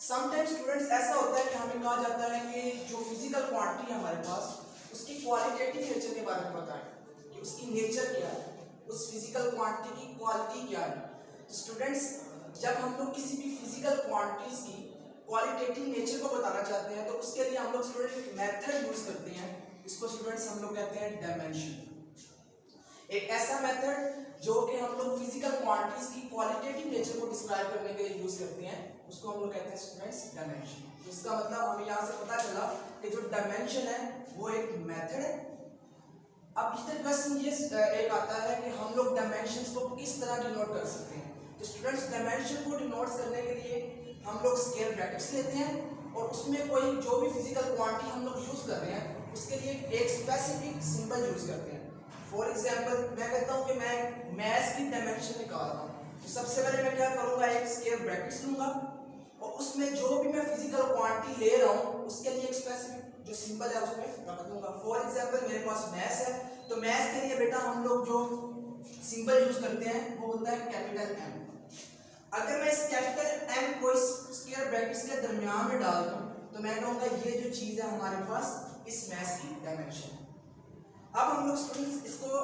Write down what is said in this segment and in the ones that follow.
Sometimes students ऐसा होता है कि हमें कहा जाता है कि जो फिजिकल क्वांटिटी है हमारे पास उसकी क्वालिटेटिव नेचर के बारे में बताएं कि उसकी नेचर क्या है, उस फिजिकल क्वांटिटी की क्वालिटी क्या है। तो स्टूडेंट्स जब हम लोग किसी भी फिजिकल क्वांटिटीज की क्वालिटेटिव नेचर को बताना चाहते हैं तो उसके लिए हम लोग स्टूडेंट एक मेथड यूज करते हैं, इसको स्टूडेंट्स हम लोग कहते हैं डायमेंशन। एक ऐसा मेथड जो कि हम लोग फिजिकल क्वांटिटीज की क्वालिटेटिव नेचर को डिस्क्राइब करने के लिए यूज करते हैं, उसको हम लोग कहते हैं स्टूडेंट्स डायमेंशन। तो इसका मतलब हमें यहाँ से पता चला कि जो डायमेंशन है वो एक मेथड है। अब इधर क्वेश्चन ये एक आता है कि हम लोग डायमेंशंस को किस तरह डिनोट कर सकते हैं। तो स्टूडेंट्स डायमेंशन को डिनोट करने के लिए हम लोग स्केल ब्रैकेट्स लेते हैं और उसमें कोई जो भी फिजिकल क्वांटिटी हम लोग यूज कर रहे हैं उसके लिए एक स्पेसिफिक सिंबल यूज करते हैं। फॉर एग्जाम्पल मैं कहता हूँ कि मैं मैथ की डायमेंशन निकाल रहा हूँ, तो सबसे पहले मैं क्या करूँगा, एक स्केल ब्रैकेट्स लूँगा और उसमें जो भी मैं फिजिकल क्वांटिटी ले रहा हूँ उसके लिए एक स्पेसिफिक जो सिंबल है उसमें रख दूंगा। फॉर एग्जाम्पल मेरे पास मैथ है, तो मैथ के लिए बेटा हम लोग जो सिंबल यूज करते हैं वो होता है कैपिटल एम। अगर मैं इस कैपिटल एम को इस स्क्वायर ब्रैकेट्स के दरमियान में डाल दूं तो मैं कहूँगा ये जो चीज़ है हमारे पास इस मैथ की डायमेंशन है। अब हम लोग स्टूडेंट्स इसको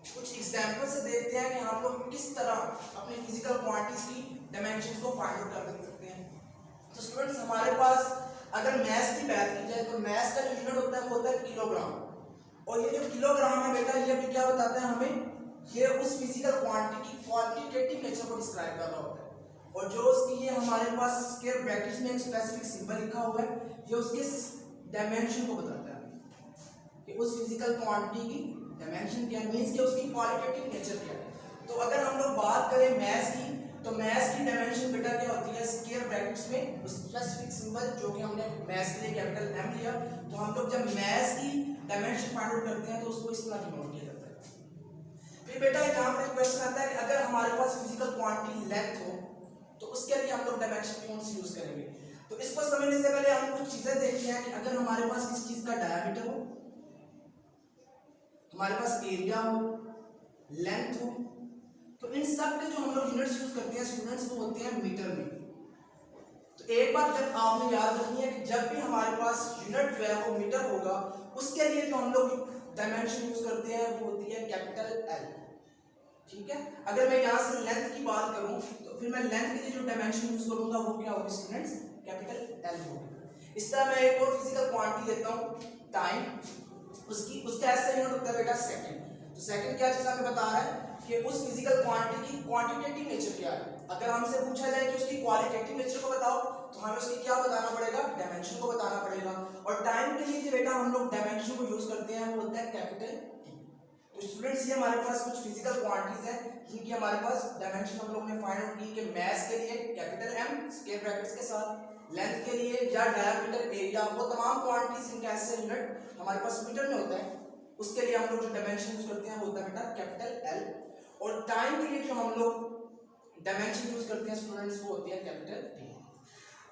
कुछ एग्जांपल से देखते हैं कि हम लोग किस तरह अपनी फिजिकल क्वांटिटीज की डायमेंशंस को फाइंड आउट कर सकते हैं। तो स्टूडेंट्स हमारे पास अगर मैथ की बात की जाए तो मैथ का जो यूनिट होता है वो होता है किलोग्राम, और ये जो किलोग्राम है बेटा ये भी क्या बताता है हमें, ये उस फिजिकल क्वांटिटी की क्वांटिटेटिव नेचर को डिस्क्राइब कर रहा होता है। और जो उसकी ये हमारे पास स्क्वायर ब्रैकेट्स में एक स्पेसिफिक सिंबल लिखा हुआ है ये उसके डायमेंशन को बताता है कि उस फिजिकल क्वांटिटी की डायमेंशन क्या है, मींस कि उसकी क्वालिटेटिव नेचर क्या है। तो अगर हम लोग बात करें मैथ की तो मैथ की डायमेंशन बेटा क्या होती है, स्क्वायर ब्रैकेट्स में उस स्पेसिफिक सिंबल जो कि हमने मैथ के लिए कैपिटल एम लिया, तो हम लोग जब मैथ की डायमेंशन फाइंड आउट करते हैं तो उसको इस तरह डिनोट किया जाता है। फिर बेटा यहाँ पर क्वेश्चन आता है कि अगर हमारे पास फिजिकल क्वांटिटी लेंथ हो तो उसके लिए हम लोग डायमेंशन कौन सी यूज करेंगे। तो इसको समझने से पहले हम कुछ चीजें देखते हैं कि अगर हमारे पास किसी चीज का डायमीटर हो, हमारे पास एरिया हो, लेंथ हो, तो इन सब के जो हम लोग यूनिट्स यूज करते हैं स्टूडेंट्स वो होते हैं मीटर में। तो एक बात जब आपने याद रखनी है कि जब भी हमारे पास यूनिट जो है वो मीटर होगा उसके लिए जो हम लोग डायमेंशन यूज करते हैं वो होती है कैपिटल एल। ठीक है, अगर मैं यहाँ से लेंथ की बात करूँ तो फिर मैं लेंथ के लिए जो डायमेंशन यूज करूंगा वो क्या होगी स्टूडेंट्स, कैपिटल एल होगी। इस तरह मैं एक और फिजिकल क्वांटिटी लेता हूँ टाइम, उसका ऐसा यूनिट होता है बेटा सेकंड। तो सेकंड क्या चीज हमें बता रहा है कि उस फिजिकल क्वांटिटी की क्वांटिटेटिव नेचर क्या है। अगर हमसे पूछा जाए कि उसकी क्वालिटेटिव नेचर को बताओ तो हमें उसकी क्या बताना पड़ेगा, डायमेंशन को बताना पड़ेगा। और टाइम के लिए जो बेटा हम लोग डायमेंशन को यूज करते हैं वो होता है कैपिटल टी। तो स्टूडेंट्स ये हमारे पास कुछ फिजिकल क्वांटिटीज हैं जिनकी हमारे पास डायमेंशन हम लोग ने फाइंड आउट की कि मैथ के लिए कैपिटल एम स्क्वायर ब्रैकेट्स के साथ, लेंथ के लिए या डायमीटर एरिया, वो तमाम क्वांटिटीज इनका ऐसे यूनिट हमारे पास मीटर में होता है, उसके लिए हम लोग जो डायमेंशन यूज करते हैं वो होता है बेटा कैपिटल एल। और टाइम के लिए जो हम लोग डायमेंशन यूज करते हैं स्टूडेंट्स वो होती है कैपिटल टी।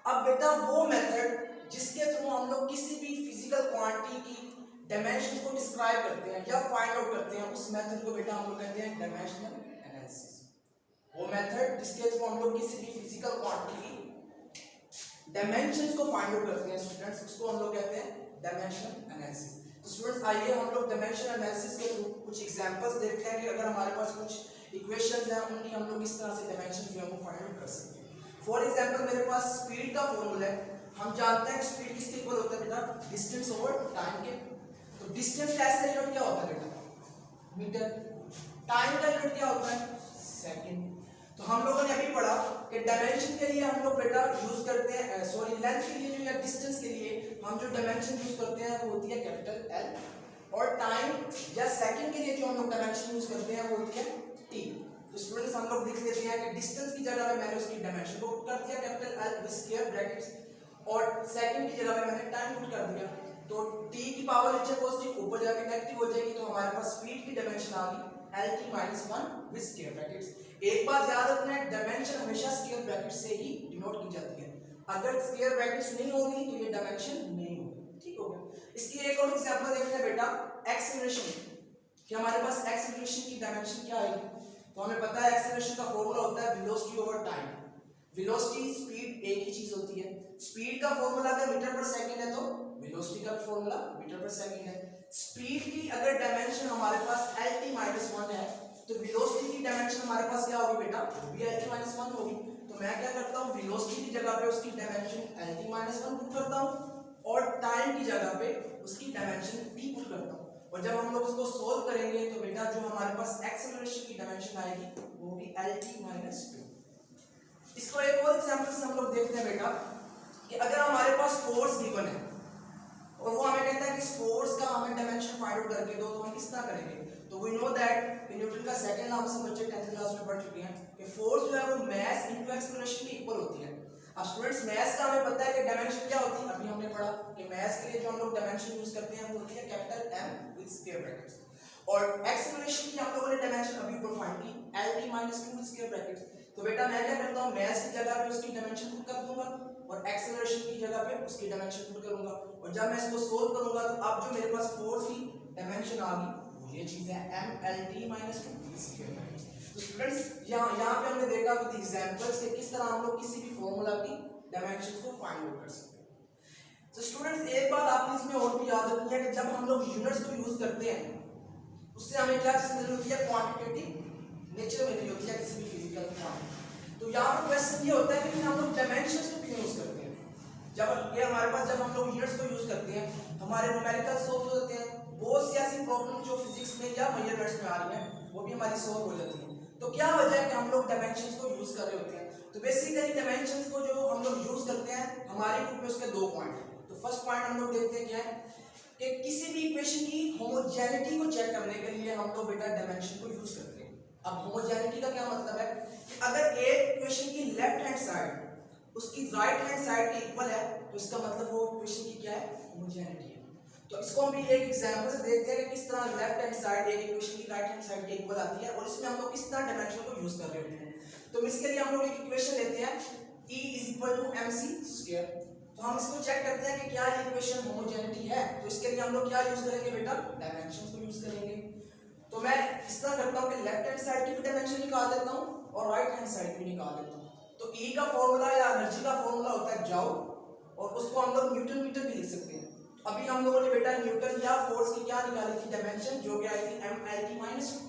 अब बेटा वो मेथड जिसके थ्रू हम लोग किसी भी फिजिकल क्वांटिटी की डायमेंशन को डिस्क्राइब करते हैं या फाइंड आउट करते हैं उस मेथड को बेटा हम लोग कहते हैं डायमेंशनल एनालिसिस। वो मेथड जिसके थ्रू हम लोग किसी भी फिजिकल क्वांटिटी की डायमेंशंस को फाइंड आउट करते हैं स्टूडेंट्स, उसको हम लोग कहते हैं डायमेंशनल एनालिसिस। तो स्टूडेंट्स आइए हम लोग डायमेंशनल एनालिसिस के थ्रू कुछ एग्जांपल्स देखते हैं कि अगर हमारे पास कुछ इक्वेशंस हैं उनकी हम लोग किस तरह से डायमेंशन जो है वो फाइंड आउट कर सकते हैं। फॉर एग्जांपल मेरे पास स्पीड का फॉर्मूला है, हम जानते हैं स्पीड किसके इक्वल होता है बेटा, डिस्टेंस ओवर टाइम के। तो डिस्टेंस का ऐसा यूनिट क्या होता है बेटा, मीटर। टाइम का यूनिट क्या होता है, सेकंड। तो हम लोगों ने अभी पढ़ा कि डायमेंशन के लिए हम लोग बेटा यूज करते हैं, सॉरी लेंथ के लिए या डिस्टेंस के लिए हम जो डायमेंशन यूज करते हैं वो होती है कैपिटल एल, और टाइम या सेकंड के लिए जो हम लोग डायमेंशन यूज करते हैं वो होती है टी। तो स्टूडेंट्स हम लोग लिख लेते हैं कि डिस्टेंस की जगह पे मैंने उसकी डायमेंशन को पुट कर दिया capital L with square brackets, और सेकंड की जगह पे मैंने टाइम पुट कर दिया। तो t की पावर नीचे पॉजिटिव ऊपर जाके नेगेटिव हो जाएगी, तो हमारे पास स्पीड की डायमेंशन आ गई lt - 1 विद स्क्वायर ब्रैकेट्स। एक बात याद रखना है, डायमेंशन हमेशा स्क्वायर ब्रैकेट से ही डिनोट की जाती है, अगर स्क्वायर ब्रैकेट्स नहीं होगी तो ये डायमेंशन नहीं होगी। ठीक हो गया। इसकी एक और एग्जांपल देखते हैं बेटा, एक्सेलरेशन। कि हमारे पास एक्सेलरेशन की डायमेंशन क्या आएगी, तो हमें पता है एक्सेलरेशन का फॉर्मूला होता है velocity over time. Velocity speed एक ही चीज होती है। स्पीड का फॉर्मूला अगर मीटर पर सेकंड है तो वेलोसिटी का फॉर्मूला मीटर पर सेकंड है। स्पीड की अगर डायमेंशन हमारे पास lt माइनस 1 है तो वेलोसिटी की डायमेंशन हमारे पास क्या होगी बेटा, वो भी lt माइनस 1 होगी। तो मैं क्या करता हूँ, वेलोसिटी की जगह पे उसकी डायमेंशन lt माइनस 1 पुट करता हूँ और टाइम की जगह पे उसकी डायमेंशन t पुट करता हूँ। और जब हम लोग उसको सोल्व करेंगे तो बेटा जो हमारे पास एक्सेलरेशन की डायमेंशन आएगी वो भी lt माइनस 2। इसको एक और एग्जांपल से हम लोग देखते हैं बेटा कि अगर हमारे पास फोर्स गिवन है और वो हमें कहता है कि इस फोर्स का हमें डायमेंशन फाइंड आउट करके दो, तो हम किस तरह करेंगे। तो वी नो दैट न्यूटन का सेकंड लॉ हम बच्चे 10th क्लास में पढ़ चुके हैं कि फोर्स जो है वो मास इनटू एक्सेलरेशन के इक्वल होती है। अब स्टूडेंट्स मास का हमें पता है कि डायमेंशन क्या होती है, अभी हमने पढ़ा कि मास के लिए जो हम लोग डायमेंशन यूज करते हैं वो होती है capital M with square brackets, और एक्सेलरेशन की हम लोगों ने डायमेंशन अभी ऊपर फाइंड की lt minus 2 with square brackets. तो बेटा मैं क्या करता हूं, मास की जगह पे उसकी डायमेंशन पुट कर दूंगा और एक्सेलरेशन की जगह पे उसकी डायमेंशन पुट करूंगा, और जब मैं इसको सोल्व करूंगा तो अब जो मेरे पास फोर्स की डायमेंशन आ गई वो ये चीज है mlt माइनस 2 स्क्वायर ब्रैकेट। तो स्टूडेंट्स यहां पे हमने देखा विद एग्जांपल्स कि किस तरह हम लोग किसी भी फार्मूला की डायमेंशंस को फाइंड आउट कर सकते हैं। तो स्टूडेंट्स एक बात आपने इसमें और भी याद रखनी है कि जब हम लोग यूनिट्स को यूज करते हैं उससे हमें क्या चीज मिल होती है, क्वांटिटेटिव नेचर मिल होती है किसी भी फिजिकल क्वांटिटी। तो यहाँ पर क्वेश्चन ये होता है कि हम लोग डायमेंशंस को क्यों यूज करते हैं। जब ये हमारे पास जब हम लोग यूनिट्स को यूज करते हैं हमारे न्यूमेरिकल सॉल्व होते हैं, बहुत सी ऐसी प्रॉब्लम जो फिजिक्स में या मेजरमेंट्स में आ रही हैं वो भी हमारी सॉल्व हो जाती है। तो क्या वजह है कि हम लोग डायमेंशंस को यूज कर रहे होते हैं। तो बेसिकली डायमेंशंस को जो हम लोग यूज करते हैं हमारे ग्रुप में उसके दो पॉइंट है। तो फर्स्ट पॉइंट हम लोग देखते हैं क्या है कि किसी भी इक्वेशन की होमोजेनिटी को चेक करने के लिए हम लोग बेटा डायमेंशन को यूज करते हैं। अब होमोजेनिटी का क्या मतलब है कि अगर एक इक्वेशन की लेफ्ट हैंड साइड उसकी राइट हैंड साइड के इक्वल है तो इसका मतलब वो इक्वेशन की क्या है, होमोजेनिटी है। तो इसको हम भी एक एग्जांपल से देखते हैं कि किस तरह लेफ्ट हैंड साइड एक इक्वेशन की राइट हैंड साइड के इक्वल आती है और इसमें हम लोग किस तरह डायमेंशन को यूज कर रहे होते हैं। तो इसके लिए हम लोग एक इक्वेशन लेते हैं E = mc²। तो हम इसको चेक करते हैं कि क्या ये इक्वेशन होमोजेनिटी है। तो इसके लिए हम लोग क्या यूज करेंगे बेटा, डायमेंशंस को यूज करेंगे। तो मैं इस तरह करता हूं कि लेफ्ट हैंड साइड की भी डायमेंशन निकाल देता हूं और राइट हैंड साइड की भी निकाल देता हूं। तो E का फार्मूला या एनर्जी का फार्मूला होता है जॉल, और उसको हम लोग न्यूटन मीटर भी लिख सकते हैं। अभी हम लोगों ने बेटा न्यूटन या फोर्स की क्या निकाली थी डायमेंशन, जो कि आई थी mlt माइनस 2।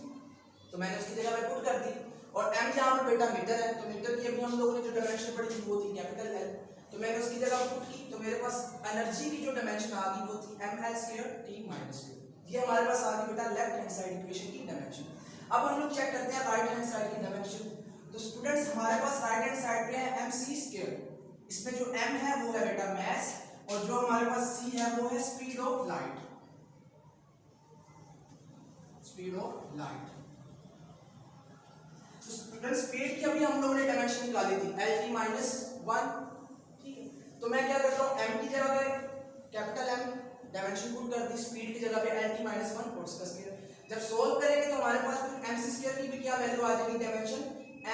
तो मैंने उसकी जगह पे पुट कर दी, और m यहाँ पर बेटा मीटर है तो मीटर की अभी हम लोगों ने जो डायमेंशन पढ़ी थी वो थी कैपिटल L। तो मैंने उसकी जगह पुट की तो मेरे पास एनर्जी की जो डायमेंशन आ गई वो थी ml²t-2। ये हमारे पास आ गई बेटा लेफ्ट हैंड साइड इक्वेशन की डायमेंशन। अब हम लोग चेक करते हैं राइट हैंड साइड की डायमेंशन। तो स्टूडेंट्स हमारे पास राइट हैंड साइड पे है mc²। इसमें जो m है वो है बेटा मास, और जो हमारे पास c है वो है speed of light. Speed of light. तो स्टूडेंट्स स्पीड की अभी हम लोगों ने डायमेंशन निकाली थी lt माइनस 1, ठीक है। तो मैं क्या करता हूँ m की जगह पे कैपिटल M डायमेंशन पुट कर दी, स्पीड की जगह पे lt माइनस 1 और उसका स्क्वायर। जब सोल्व करेंगे तो हमारे पास mc² की भी क्या वैल्यू आ जाएगी डायमेंशन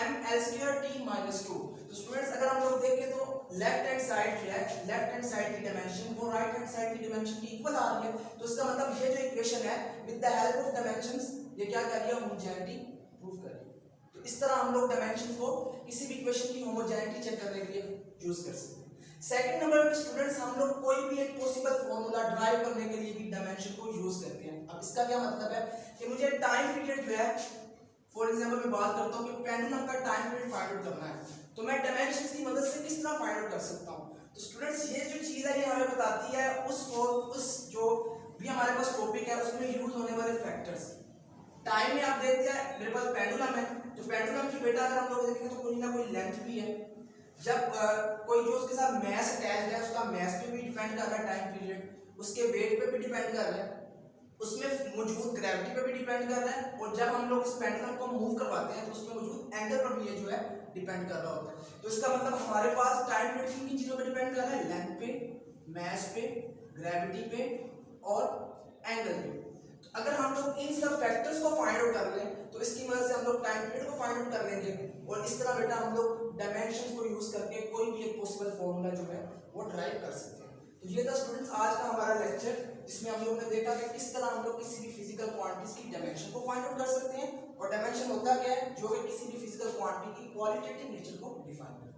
ml²t-2। तो स्टूडेंट्स अगर हम लोग देखें तो लेफ्ट हैंड साइड जो है लेफ्ट हैंड साइड की डायमेंशन वो राइट हैंड साइड की डायमेंशन की इक्वल आ रही है। तो इसका मतलब ये जो इक्वेशन है with the help of dimensions ये क्या कर रही है, होमोजेनिटी प्रूव कर रही है। तो इस तरह हम लोग डायमेंशन को किसी भी इक्वेशन की होमोजेनिटी चेक करने के लिए यूज कर सकते हैं। सेकंड नंबर पे स्टूडेंट्स हम लोग कोई भी एक पॉसिबल फार्मूला ड्राइव करने के लिए भी डायमेंशन को यूज करते हैं। अब इसका क्या मतलब है कि मुझे टाइम पीरियड जो है, फॉर एग्जांपल मैं बात करता हूं कि पेंडुलम का टाइम पीरियड फाइंड आउट करना है, तो मैं डायमेंशंस की मदद से किस तरह फाइंड आउट कर सकता हूं। तो स्टूडेंट्स ये जो चीज है ये हमें बताती है उस जो भी हमारे पास टॉपिक है उसमें यूज होने वाले फैक्टर्स। टाइम में आप देखते हैं मेरे पास पेंडुलम है, तो पेंडुलम की बेटा अगर हम लोग देखेंगे तो कोई ना कोई लेंथ भी है। जब कोई जो उसके साथ मास अटैच्ड है उसका मास पे भी डिपेंड कर रहा है टाइम पीरियड, उसके वेट पे भी डिपेंड कर रहा है, उसमें मौजूद ग्रेविटी पे भी डिपेंड कर रहा है, और जब हम लोग इस पेंडुलम को मूव करवाते हैं तो उसमें मौजूद एंगल पर भी ये जो है डिपेंड कर रहा होता है। तो इसका मतलब हमारे पास टाइम पीरियड किन चीजों पे डिपेंड कर रहा है, लेंथ पे, मास पे, ग्रेविटी पे और एंगल पे। तो अगर हम लोग इन सब फैक्टर्स को फाइंड आउट कर लें तो इसकी मदद से हम लोग टाइम पीरियड को फाइंड आउट कर लेंगे, और इस तरह बेटा हम लोग डायमेंशंस को यूज करके कोई भी एक पॉसिबल फार्मूला जो है वो ड्राइव कर सकते हैं। तो ये था स्टूडेंट्स आज का हमारा लेक्चर, जिसमें हम लोग ने देखा कि किस तरह हम लोग किसी भी फिजिकल क्वांटिटीज की डायमेंशन को फाइंड आउट कर सकते हैं, और डायमेंशन होता क्या है, जो कि किसी भी फिजिकल क्वांटिटी की क्वालिटेटिव नेचर को डिफाइन करता है।